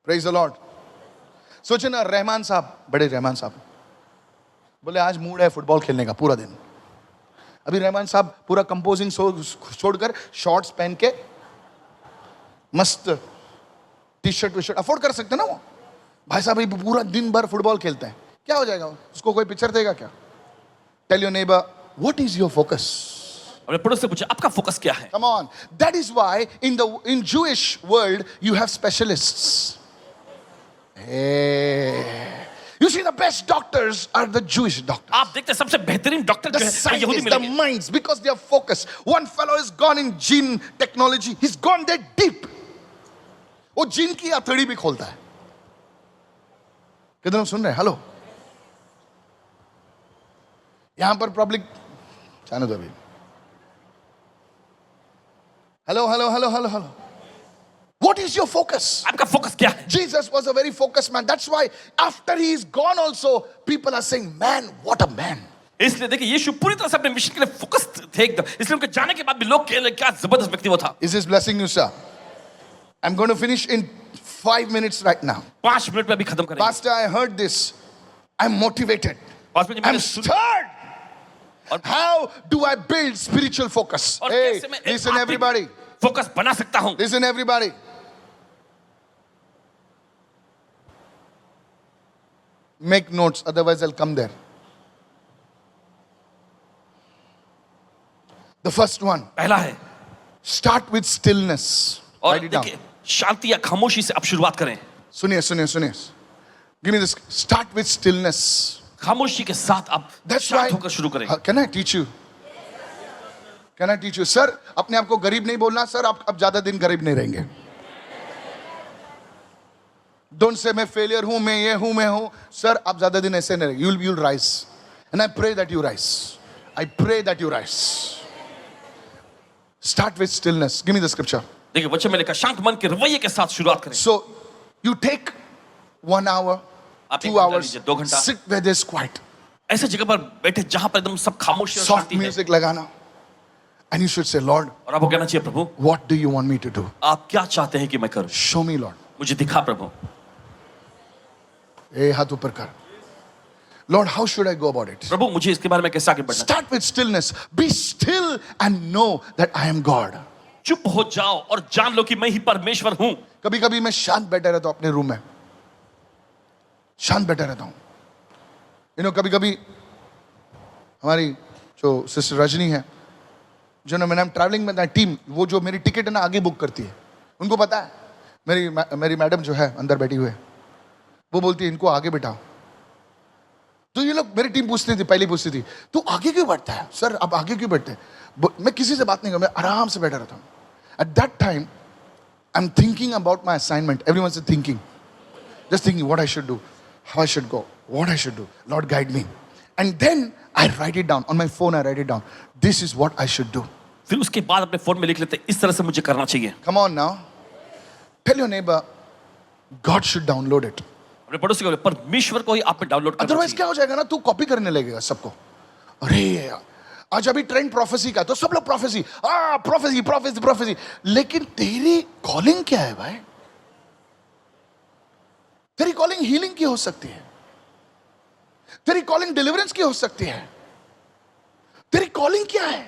Speaker 1: Praise the Lord. सोचे ना रहमान साहब, बड़े रहमान साहब बोले आज मूड है फुटबॉल खेलने का पूरा दिन. अभी रहमान साहब पूरा कंपोजिंग छोड़कर शॉर्ट्स पहन के मस्त टी-शर्ट अफोर्ड कर सकते ना वो. भाई साहब अभी पूरा दिन भर फुटबॉल खेलते हैं. क्या हो जाएगा? उसको कोई पिक्चर देगा क्या? Tell your neighbor, what is your focus?
Speaker 2: अपने पड़ोस से पूछे आपका फोकस क्या है?
Speaker 1: Come on. That is why in Jewish world you have specialists. Hey. You see, the best doctors are the Jewish doctors.
Speaker 2: आप देखते हैं सबसे बेहतरीन डॉक्टर
Speaker 1: The
Speaker 2: जो है वो यहूदी
Speaker 1: scientists, the
Speaker 2: मिलेंगे.
Speaker 1: minds, because they are focused. One fellow is gone in gene technology. He's gone there deep. वो जीन की हथेली भी खोलता है. कितने लोग सुन रहे हैं? हेलो. यहां पर पब्लिक जाने दो अभी. Hello. What is your focus?
Speaker 2: आपका फोकस क्या है?
Speaker 1: Jesus was a very focused man. That's why after he is gone also, people are saying, man, what a man.
Speaker 2: इसलिए देखिए यीशु पूरी तरह से अपने मिशन के लिए फोकस थे एकदम. इसलिए उनके जाने के बाद भी लोग कह रहे क्या जबरदस्त व्यक्ति वो था.
Speaker 1: Is this blessing you, sir? I'm going to finish in 5 minutes right now.
Speaker 2: 5 minute में अभी खत्म करेंगे.
Speaker 1: Pastor, I heard this. I'm motivated. I'm stirred. How do I build spiritual focus?
Speaker 2: और
Speaker 1: Hey,
Speaker 2: कैसे मैं
Speaker 1: listen everybody.
Speaker 2: फोकस बना सकता हूं.
Speaker 1: Listen everybody. Make notes, otherwise I'll come there. The first one.
Speaker 2: पहला है
Speaker 1: Start with stillness.
Speaker 2: और
Speaker 1: Write it down.
Speaker 2: देखिए शांति या खामोशी से आप शुरुआत करें.
Speaker 1: सुनिए. Give me this. Start with stillness.
Speaker 2: खामोशी के साथ आप
Speaker 1: That's why.
Speaker 2: शांत होकर शुरू करें.
Speaker 1: Can I teach you? Can I teach you? Sir, अपने आप को गरीब नहीं बोलना. Sir, आप अब ज्यादा दिन गरीब नहीं रहेंगे. Don't say मैं failure हूं, मैं ये हूं. Sir, आप ज्यादा दिन ऐसे नहीं रहेंगे. You'll rise. And I pray that you rise. Start with stillness. Give me the scripture.
Speaker 2: देखिए बच्चे में लिखा शांत मन के रवैये के साथ शुरुआत करें.
Speaker 1: So, you take 1 hour,
Speaker 2: आप
Speaker 1: 2
Speaker 2: एक घंटा
Speaker 1: hours,
Speaker 2: लीजिए, 2 घंटा.
Speaker 1: sit where there's quiet.
Speaker 2: ऐसे जगह पर बैठे जहां पर एकदम सब खामोशी और
Speaker 1: Soft
Speaker 2: शांति है.
Speaker 1: music लगाना. And you should say, Lord,
Speaker 2: और आपको कहना चाहिए प्रभु
Speaker 1: what do you want me to do?
Speaker 2: आप क्या चाहते हैं कि मैं करूं?
Speaker 1: Show me, Lord.
Speaker 2: मुझे दिखा प्रभु.
Speaker 1: हाथ ऊपर कर. Lord, how should I go about it?
Speaker 2: प्रभु मुझे इसके बारे में कैसे आगे बढ़ना?
Speaker 1: Start with stillness. Be still and know that I am God.
Speaker 2: चुप हो जाओ और जान लो कि मैं ही परमेश्वर हूं.
Speaker 1: कभी कभी मैं शांत बैठा रहता हूं अपने रूम में, शांत बैठा रहता हूं। कभी कभी हमारी जो सिस्टर रजनी है, जो ना मैंने ट्रैवलिंग में टीम, वो जो मेरी टिकट है ना आगे बुक करती है, उनको पता है मेरी मैडम जो है अंदर बैठी हुई है, वो बोलती है इनको आगे बिठाओ। तो ये लोग, मेरी टीम पूछती थी, पहले पूछती थी तू आगे क्यों बैठता है सर, आप आगे क्यों बैठते हैं? मैं किसी से बात नहीं कर, मैं आराम से बैठा रहता हूँ। At that time I am thinking about my assignment, everyone is thinking, just thinking what I should do, how I should go, what I should do, lord guide me. And then I write it down on my phone, I write it down, this is what I should do.
Speaker 2: फिर उसके बाद अपने फोन में लिख लेते इस तरह से मुझे करना चाहिए।
Speaker 1: Come on now, tell your neighbour God should download it.
Speaker 2: अपने पड़ोसी को परमेश्वर को ही आप में डाउनलोड करना
Speaker 1: अदरवाइज
Speaker 2: चाहिए।
Speaker 1: क्या हो जाएगा ना, तू कॉपी करने लगेगा सबको। अरे यार, आज अभी ट्रेंड प्रोफेसी का, तो सब लोग प्रोफेसी, प्रोफेसी प्रोफेसी प्रोफेसी, लेकिन तेरी कॉलिंग क्या है भाई? तेरी कॉलिंग हीलिंग की हो सकती है, तेरी कॉलिंग डिलीवरेंस की हो सकती है, तेरी कॉलिंग क्या है?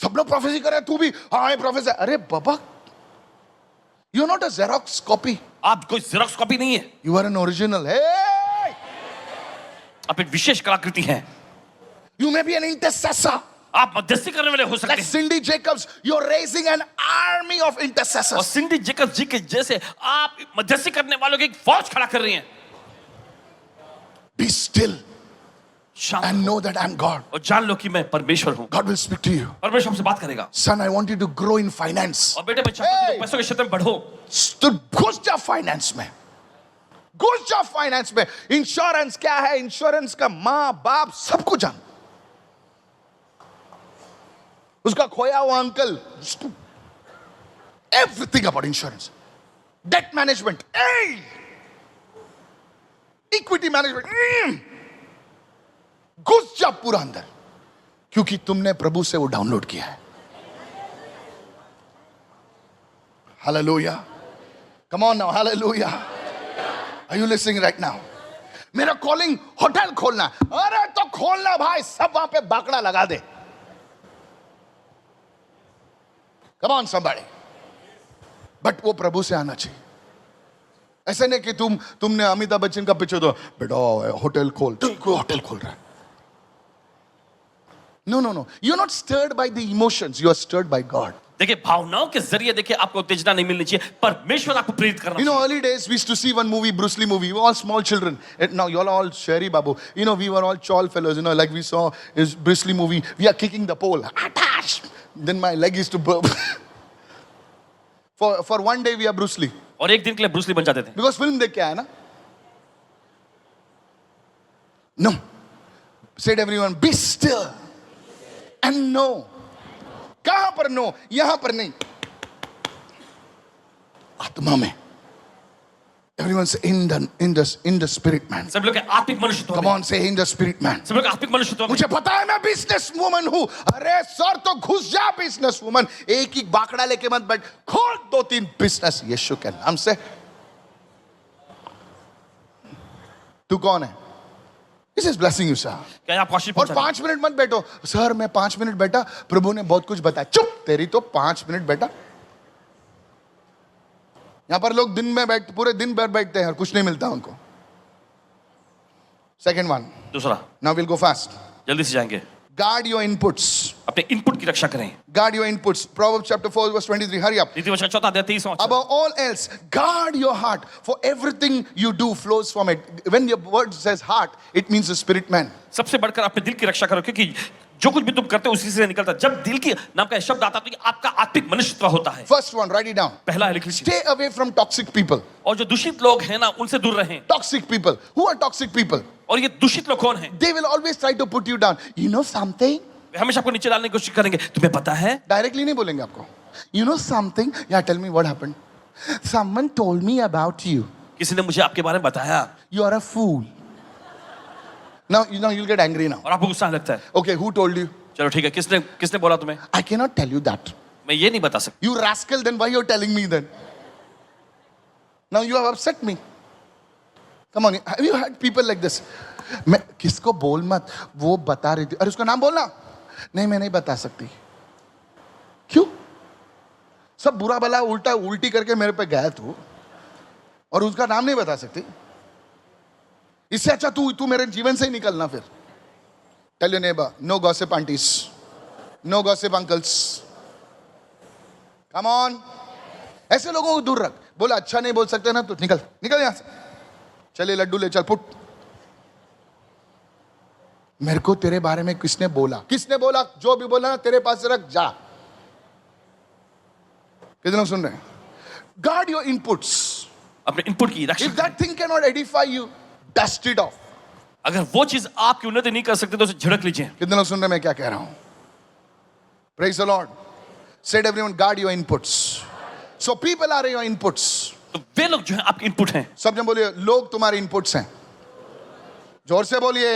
Speaker 1: सब लोग प्रोफेसी कर रहे हैं, तू भी हाँ प्रोफेसर। अरे बाबा, you are not a xerox copy,
Speaker 2: आप कोई जेरोक्स कॉपी नहीं है,
Speaker 1: यू आर एन ओरिजिनल। हे,
Speaker 2: आप एक विशेष कलाकृति हैं।
Speaker 1: you may be an intercessor
Speaker 2: आप मध्यस्थी करने वाले हो सकते
Speaker 1: like
Speaker 2: हैं।
Speaker 1: Cindy Jacobs, you're raising an army of
Speaker 2: और
Speaker 1: intercessors।
Speaker 2: सिंडी जेकब्स जी के जैसे आप मध्यस्थी करने वालों की एक फौज खड़ा कर रही हैं।
Speaker 1: Be still
Speaker 2: शांत
Speaker 1: and
Speaker 2: रहो
Speaker 1: know that I'm God।
Speaker 2: और जान लो कि मैं परमेश्वर हूँ।
Speaker 1: God will speak to you।
Speaker 2: परमेश्वर हमसे बात करेगा।
Speaker 1: Son, I want you to grow in finance।
Speaker 2: और बेटे मैं चाहता हूं कि
Speaker 1: Hey!
Speaker 2: तुम पैसों के क्षेत्र में बढ़ो।
Speaker 1: तो घुस जा फाइनेंस में, घुस जा फाइनेंस में। इंश्योरेंस क्या है, इंश्योरेंस का माँ बाप सबको जान, उसका खोया हुआ uncle, everything about insurance, debt management, equity management, घुस जा पूरा अंदर, क्योंकि तुमने प्रभु से वो डाउनलोड किया है। Hallelujah, come on now, hallelujah. Are you listening right now? मेरा कॉलिंग होटल खोलना, अरे तो खोलना भाई, सब वहां पे बाकड़ा लगा दे। कम ऑन समबडी, बट वो प्रभु से आना चाहिए। ऐसे नहीं कि तुमने अमिताभ बच्चन का पिक्चर दो, बेटा होटल खोल, तो कोई होटल खोल रहा है। No no no, you are not stirred by the emotions, you are stirred by God.
Speaker 2: देखिए भावनाओं के जरिए देखिए आपको उत्तेजना नहीं मिलनी चाहिए, परमेश्वर आपको प्रेरित करना
Speaker 1: You know,
Speaker 2: चाहिए।
Speaker 1: early days we used to see one movie, Bruce Lee movie. We were all small children. Now you all Sherry Babu. You know, we were all chol fellows. You know, like we saw his Bruce Lee movie. We are kicking the pole. Atash! Then my leg used to burp. For one day we are Bruce Lee.
Speaker 2: और एक दिन के लिए ब्रूस ली बन जाते थे।
Speaker 1: Because film देख के आया ना. No. Said everyone, be still and know. कहां पर नो? यहां पर नहीं, आत्मा में। Everyone say in the spirit man.
Speaker 2: सब लोग आत्मिक मनुष्यत्व
Speaker 1: Come
Speaker 2: में।
Speaker 1: on, say in the spirit man.
Speaker 2: सब लोग आत्मिक मनुष्यत्व में।
Speaker 1: मुझे पता है मैं बिजनेस वुमन हूं। अरे सर, तो घुस जा बिजनेस वुमन, एक ही बाकड़ा लेके मत बैठ, खोल 2-3 बिजनेस यीशु के नाम से। तू कौन है? This is blessing you, sir.
Speaker 2: क्या आप आशीष
Speaker 1: और
Speaker 2: पहुंचा रहे हैं?
Speaker 1: 5 मिनट मत बैठो। सर मैं 5 मिनट बैठा, प्रभु ने बहुत कुछ बताया। चुप, तेरी तो 5 मिनट बैठा। यहां पर लोग दिन में पूरे दिन भर बैठते हैं और कुछ नहीं मिलता उनको। सेकेंड वन,
Speaker 2: दूसरा,
Speaker 1: नाउ विल गो फास्ट।
Speaker 2: जल्दी से जाएंगे।
Speaker 1: गार्ड योर इनपुट्स,
Speaker 2: अपने इनपुट की रक्षा करें।
Speaker 1: Guard your inputs. Proverbs chapter 4 verse 23, hurry up।
Speaker 2: नीतिवचन 4 अध्याय 23वां।
Speaker 1: Above all else, guard your heart, for everything you do flows from it. When your word says heart, it means the spirit man.
Speaker 2: सबसे बढ़कर अपने दिल की रक्षा करो, क्योंकि जो कुछ भी तुम करते हो उसी से निकलता है। जब दिल की नाम का शब्द आता है तो ये आपका आत्मिक मनुष्यत्व होता है।
Speaker 1: First one, write it down.
Speaker 2: पहला है, लिख लीजिए।
Speaker 1: Stay away from toxic people.
Speaker 2: और जो दूषित लोग हैं ना, उनसे दूर रहें।
Speaker 1: Toxic people. Who are toxic people?
Speaker 2: और ये दूषित लोग कौन हैं?
Speaker 1: They will always try to put you down. You know something?
Speaker 2: हमेशा आपको नीचे डालने की कोशिश करेंगे। तुम्हें पता है?
Speaker 1: Directly नहीं बोलेंगे आपको। You know something? Yeah, tell me what happened. Someone told me about you.
Speaker 2: किसी ने मुझे आपके बारे में बताया।
Speaker 1: You are a fool. Now you'll get angry now.
Speaker 2: और आपको गुस्सा लगता है।
Speaker 1: Okay, who told you?
Speaker 2: चलो ठीक है, किसने बोला तुम्हें?
Speaker 1: I cannot tell you that.
Speaker 2: मैं ये नहीं बता सकता।
Speaker 1: You rascal, then why you're telling me then? Now you have upset me. Come on, have you had people like this? मैं किसको बोल मत, वो बता रही थी, अरे उसका नाम बोलना, नहीं मैं नहीं बता सकती। क्यों? सब बुरा भला उल्टा उल्टी करके मेरे पे गया तू, और उसका नाम नहीं बता सकती। इससे अच्छा तू मेरे जीवन से ही निकलना फिर। Tell your neighbour, no gossip aunties, no gossip uncles, come on. ऐसे लोगों को दूर रख। बोला अच्छा नहीं बोल सकते ना तो निकल निकल यहां से। चले लड्डू ले चल, पुट। मेरे को तेरे बारे में किसने बोला? किसने बोला? जो भी बोला ना तेरे पास से रख, जा। कितने लोग सुन रहे हैं? Guard your inputs.
Speaker 2: अपने इनपुट की रक्षा
Speaker 1: if that thing can not edify you, dust it off.
Speaker 2: अगर वो चीज आपकी उन्नति नहीं कर सकती तो उसे झड़क लीजिए।
Speaker 1: कितने लोग सुन रहे हैं मैं क्या कह रहा हूं? Praise the lord. Said everyone, guard your inputs. So people are your inputs.
Speaker 2: तो वे लोग जो है आपके इनपुट हैं।
Speaker 1: सब जन बोलिए, लोग तुम्हारे इनपुट्स हैं। जोर से बोलिए।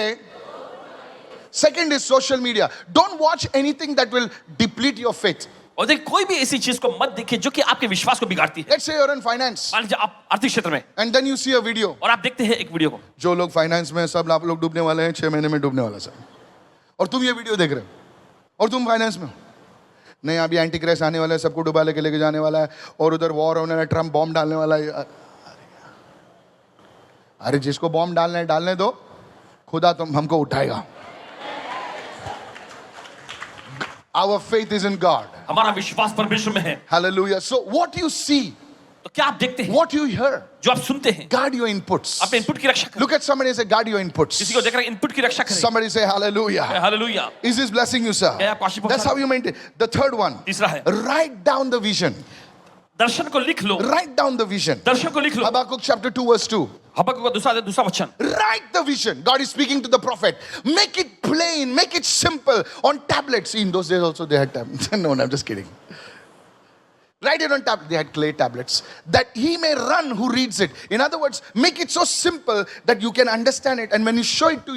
Speaker 1: Second is social media. Don't watch anything that will deplete your faith.
Speaker 2: और देखिए कोई भी ऐसी चीज को मत देखिए जो कि आपके विश्वास को बिगाड़ती है।
Speaker 1: Let's say you're in finance
Speaker 2: मान लीजिए आप आर्थिक क्षेत्र में
Speaker 1: and then you see a video।
Speaker 2: और आप देखते हैं एक वीडियो को,
Speaker 1: जो लोग फाइनेंस में सब आप लोग डूबने वाले हैं, 6 महीने में डूबने वाला सब, और तुम ये वीडियो देख रहे हो और तुम फाइनेंस में हो। नहीं, अभी एंटी क्राइस्ट आने वाला है, सबको डुबा लेके जाने वाला है, और उधर वॉर होने वाला है, ट्रम्प बॉम्ब डालने वाला है। अरे जिसको बॉम्ब डालना है डालने दो, खुदा तुम हमको उठाएगा। Our faith is in God।
Speaker 2: हमारा विश्वास परमेश्वर में है।
Speaker 1: Hallelujah। So what you see,
Speaker 2: तो क्या आप देखते हैं?
Speaker 1: what you hear,
Speaker 2: जो आप सुनते हैं,
Speaker 1: guard your inputs।
Speaker 2: अपने इनपुट की रक्षा करें।
Speaker 1: Look at somebody and say, guard your inputs।
Speaker 2: किसी को देखकर इनपुट की रक्षा करें।
Speaker 1: Somebody say hallelujah।
Speaker 2: Hallelujah.
Speaker 1: Is this blessing you, sir?
Speaker 2: क्या आपको आशीष पहुंचा
Speaker 1: That's how you maintain। The third one,
Speaker 2: तीसरा है,
Speaker 1: write down the vision।
Speaker 2: दर्शन को लिख लो।
Speaker 1: Write down the vision।
Speaker 2: दर्शन को लिख लो।
Speaker 1: Habakkuk chapter 2 verse 2।
Speaker 2: हबक्कुक का दूसरा वचन।
Speaker 1: Write the vision। God is speaking to the prophet। Make it plain, make it simple on tablets। In those days also they had tablets। No, I'm just kidding। Write it on tablets. They had clay tablets that he may run who reads it। In other words, make it so simple that you can understand it, and when you show it to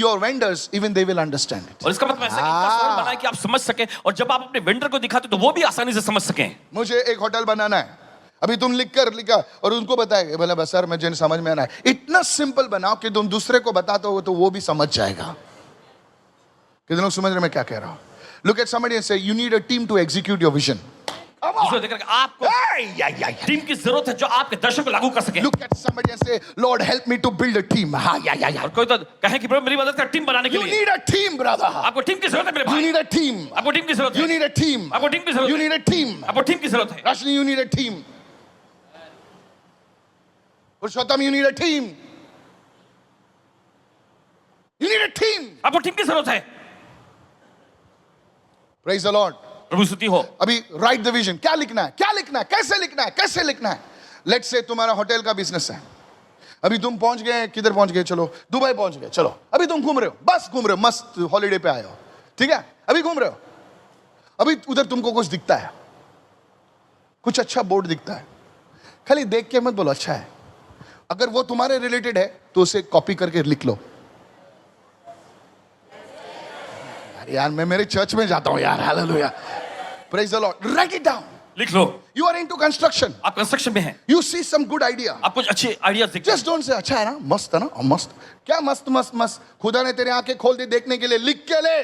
Speaker 1: your vendors, even they will understand it।
Speaker 2: और इसका मतलब ऐसा कि इतना सरल बनाए कि आप समझ सकें, और जब आप अपने वेंडर को दिखाते तो वो भी आसानी से समझ सकें।
Speaker 1: मुझे एक होटल बनाना है, अभी तुम लिखा और उनको बताएगा, बोला बस सर मुझे समझ में आना है। इतना सिंपल बनाओ कि तुम दूसरे को बताते हो तो वो भी समझ जाएगा। कितने लोग समझ रहे मैं क्या कह रहा हूं? Look at somebody and say, you need a team to execute your vision।
Speaker 2: दूसरे देखकर आपको टीम की जरूरत है जो आपके दर्शन को लागू कर सके।
Speaker 1: Look at somebody and say, Lord help me to build a team।
Speaker 2: और कोई तो कहे कि प्रभु मेरी मदद कर टीम बनाने के
Speaker 1: You
Speaker 2: लिए।
Speaker 1: need a team, brother।
Speaker 2: आपको टीम की जरूरत है मेरे
Speaker 1: You
Speaker 2: भाई।
Speaker 1: need a team।
Speaker 2: आपको टीम की जरूरत
Speaker 1: You
Speaker 2: है।
Speaker 1: need a team।
Speaker 2: आपको टीम की जरूरत
Speaker 1: You
Speaker 2: है।
Speaker 1: need a team।
Speaker 2: आपको टीम की जरूरत है।
Speaker 1: Rashni, you need a team। Purushottam, you need a team। You need a team।
Speaker 2: आपको टीम की जरूरत है।
Speaker 1: Praise the Lord।
Speaker 2: प्रभु स्तुति हो।
Speaker 1: अभी राइट द विजन। क्या लिखना है, क्या लिखना है, कैसे लिखना है, कैसे लिखना है। लेट्स से तुम्हारा होटल का बिजनेस है। अभी तुम पहुंच गए, किधर पहुंच गए? चलो दुबई पहुंच गए। चलो अभी तुम घूम रहे हो, बस घूम रहे हो, मस्त हॉलीडे पे आए हो, ठीक है, अभी घूम रहे हो। अभी उधर तुमको कुछ दिखता है, कुछ अच्छा बोर्ड दिखता है, खाली देख के मत बोलो अच्छा है। अगर वो तुम्हारे रिलेटेड है तो उसे कॉपी करके लिख लो। यार मैं मेरे चर्च में जाता हूं यार। Hallelujah. Praise the lord. Write it down.
Speaker 2: लिख लो।
Speaker 1: You are into construction.
Speaker 2: आप कंस्ट्रक्शन में हैं।
Speaker 1: You see some good idea.
Speaker 2: आप कुछ अच्छे आइडियाज देखते हैं।
Speaker 1: जस्ट डोंट से अच्छा है ना, मस्त है ना, मस्त। क्या मस्त मस्त मस्त? खुदा ने तेरे आंखें खोल दी देखने के लिए, लिख के ले।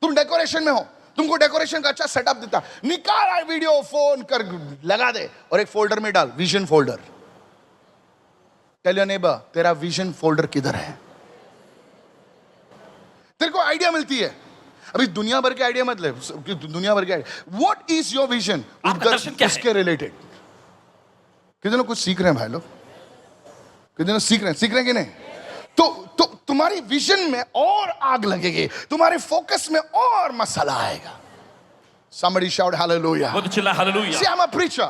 Speaker 1: तुम डेकोरेशन में हो, तुमको डेकोरेशन का अच्छा सेटअप देता, निकाल वीडियो, फोन कर लगा दे और एक फोल्डर में डाल, vision folder. Tell your neighbour, तेरा विजन फोल्डर किधर है? तेरे को आइडिया मिलती है। अभी दुनिया भर के आइडिया मत ले, दुनिया भर के idea. What is your vision? उसके रिलेटेड। कितने लोग कुछ सीख रहे हैं भाई लोग? कितने लोग सीख रहे हैं कि नहीं? तो तुम्हारी विजन में और आग लगेगी, तुम्हारे फोकस में और मसाला आएगा। Somebody shout hallelujah।
Speaker 2: वो तो चिल्ला hallelujah.
Speaker 1: See, I'm a preacher।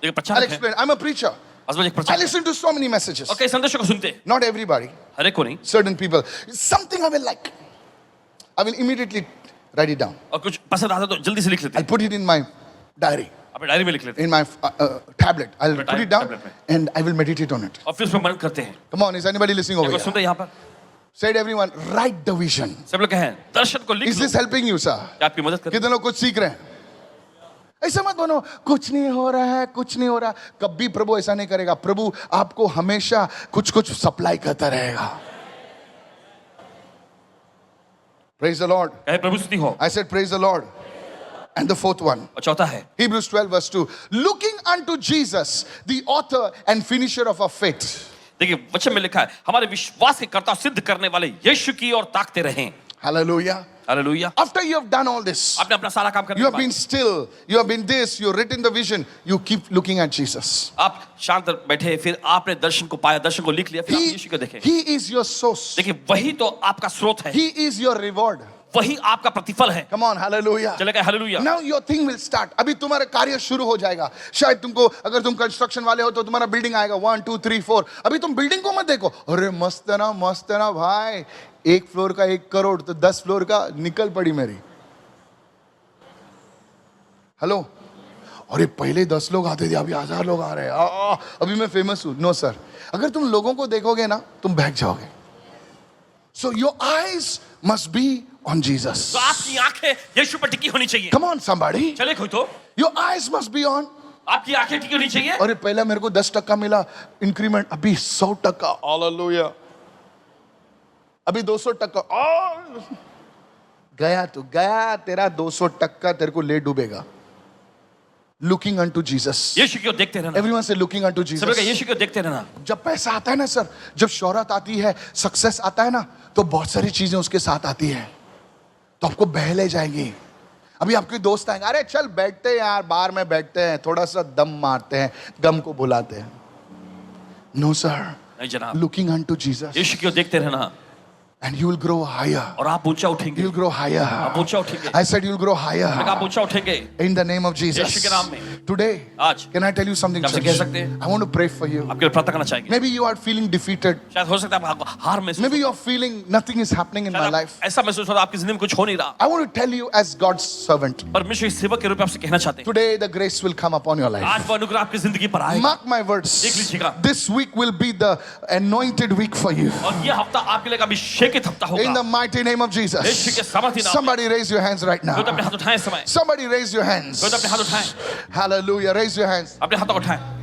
Speaker 2: एक प्रचारक
Speaker 1: I'll
Speaker 2: है।
Speaker 1: explain। I'm a preacher।
Speaker 2: एक
Speaker 1: I
Speaker 2: प्रचारक।
Speaker 1: listen to so many messages।
Speaker 2: और कई संदेशों को सुनते हैं।
Speaker 1: Not everybody।
Speaker 2: हर एक को नहीं।
Speaker 1: Certain people। Something I will like, I will immediately write it down।
Speaker 2: और कुछ पसंद आता तो जल्दी से लिख लेते
Speaker 1: I'll
Speaker 2: हैं।
Speaker 1: put it in my diary,
Speaker 2: अपने डायरी में लिख लेते हैं।
Speaker 1: in my tablet। I'll put it down
Speaker 2: tablet में।
Speaker 1: and I will meditate on it।
Speaker 2: और फिर उसमें मनन करते हैं।
Speaker 1: Come on, is anybody listening over
Speaker 2: कोई
Speaker 1: here?
Speaker 2: सुनते हैं यहाँ पर?
Speaker 1: Said everyone, write the vision।
Speaker 2: सब लोग कहें दर्शन को लिख
Speaker 1: Is
Speaker 2: low.
Speaker 1: this helping you, sir?
Speaker 2: क्या आपकी मदद करे?
Speaker 1: कितने लोग कुछ सीख रहे हैं? ऐसा मत बनो, कुछ नहीं हो रहा है, कुछ नहीं हो रहा। कभी प्रभु ऐसा नहीं करेगा। प्रभु आपको हमेशा कुछ कुछ सप्लाई करता रहेगा। Praise the Lord।
Speaker 2: कहे प्रभु स्तुति हो।
Speaker 1: I said praise the Lord। And the fourth one,
Speaker 2: और चौथा है
Speaker 1: Hebrews 12 verse 2. Looking unto Jesus, the author and finisher of our faith.
Speaker 2: देखिए वचन में लिखा है हमारे विश्वास के कर्ता सिद्ध करने वाले यीशु की ओर ताकते रहें।
Speaker 1: Hallelujah.
Speaker 2: Hallelujah.
Speaker 1: After you have done all this,
Speaker 2: आपने अपना सारा काम करने
Speaker 1: you
Speaker 2: के
Speaker 1: have been
Speaker 2: बाद
Speaker 1: still, you have been this, you have written the vision, you keep looking at Jesus.
Speaker 2: आप शांत बैठे, फिर आपने दर्शन को पाया, दर्शन को लिख लिया, फिर आप यीशु को देखें।
Speaker 1: He is your source.
Speaker 2: देखिए वही तो आपका स्रोत है,
Speaker 1: He is your reward.
Speaker 2: वही आपका प्रतिफल है।
Speaker 1: Come on, hallelujah.
Speaker 2: चलेगा hallelujah.
Speaker 1: Now your thing will start. अभी तुम्हारा कार्य शुरू हो जाएगा। शायद तुमको, अगर तुम कंस्ट्रक्शन वाले हो तो तुम्हारा बिल्डिंग आएगा 1 2 3 4। अभी तुम बिल्डिंग को मत देखो, अरे मस्त है ना भाई, 1 फ्लोर का 1 करोड़ तो 10 फ्लोर का निकल पड़ी मेरी। हेलो, अरे पहले 10 लोग आते थे, अभी 1000 लोग आ रहे हैं, अभी मैं फेमस हूं। नो सर, अगर तुम लोगों को देखोगे ना तुम बहक जाओगे। So your eyes must be on Jesus.
Speaker 2: तो आपकी आंखें यीशु पर टिकी होनी चाहिए।
Speaker 1: Come on somebody.
Speaker 2: चले कोई तो,
Speaker 1: Your eyes must be on.
Speaker 2: आपकी आंखें टिकी होनी चाहिए।
Speaker 1: अरे पहले मेरे को 10% मिला इंक्रीमेंट, अभी 100%। हालेलुया। अभी 200%। गया तो गया, तेरा 200% तेरे को ले डूबेगा। Looking unto Jesus.
Speaker 2: यीशु की ओर देखते रहना।
Speaker 1: Everyone say looking unto
Speaker 2: सब लोग
Speaker 1: Jesus.
Speaker 2: यीशु की ओर देखते रहना।
Speaker 1: जब पैसा आता है ना सर, जब शोहरत आती है, सक्सेस आता है ना, तो बहुत सारी चीजें उसके साथ आती है, तो आपको बहले जाएंगी। अभी आपके दोस्त आएंगे, अरे चल बैठते हैं यार, बार में बैठते हैं, थोड़ा सा दम मारते हैं, गम को भुलाते हैं। नो सर,
Speaker 2: नहीं जनाब,
Speaker 1: लुकिंग अनटू जीसस
Speaker 2: यीशु की ओर देखते रहना
Speaker 1: and you will grow higher.
Speaker 2: और आप ऊंचा उठेंगे।
Speaker 1: You'll grow higher.
Speaker 2: आप ऊंचा उठेंगे।
Speaker 1: I said you'll grow higher
Speaker 2: आप ऊंचा उठेंगे
Speaker 1: in the name of
Speaker 2: Yeshu
Speaker 1: Jesus.
Speaker 2: के नाम में।
Speaker 1: Today,
Speaker 2: आज
Speaker 1: can I tell you something?
Speaker 2: आपसे
Speaker 1: church?
Speaker 2: कह सकते हैं?
Speaker 1: I want to pray for you.
Speaker 2: आपके लिए प्रार्थना करना चाहेंगे।
Speaker 1: Maybe you are feeling defeated.
Speaker 2: शायद हो सकता है आपको हार महसूस
Speaker 1: Maybe you are feeling nothing is happening in my
Speaker 2: शायद
Speaker 1: life.
Speaker 2: आप ऐसा महसूस हो रहा है आपकी जिंदगी में कुछ हो नहीं रहा।
Speaker 1: I want to tell you as God's servant.
Speaker 2: परमेश्वर के सेवक के रूप में आपसे कहना चाहते हैं,
Speaker 1: Today the grace will come upon your life.
Speaker 2: आज वो अनुग्रह आपकी जिंदगी पर आएगा।
Speaker 1: Mark my words.
Speaker 2: देख लीजिएगा।
Speaker 1: This week will be the anointed week for you.
Speaker 2: और ये हफ्ता आपके लिए अभिषेकित हफ्ता
Speaker 1: In the
Speaker 2: होगा।
Speaker 1: mighty name of
Speaker 2: यीशु के
Speaker 1: Jesus.
Speaker 2: सामर्थ्य नाम में।
Speaker 1: Somebody raise your hands right
Speaker 2: कोई तो अपने
Speaker 1: now.
Speaker 2: हाथ उठाएं इस समय।
Speaker 1: Somebody raise your hands.
Speaker 2: कोई तो अपने हाथ उठाएं।
Speaker 1: Hallelujah. Raise your hands.
Speaker 2: अपने हाथों को उठाएं।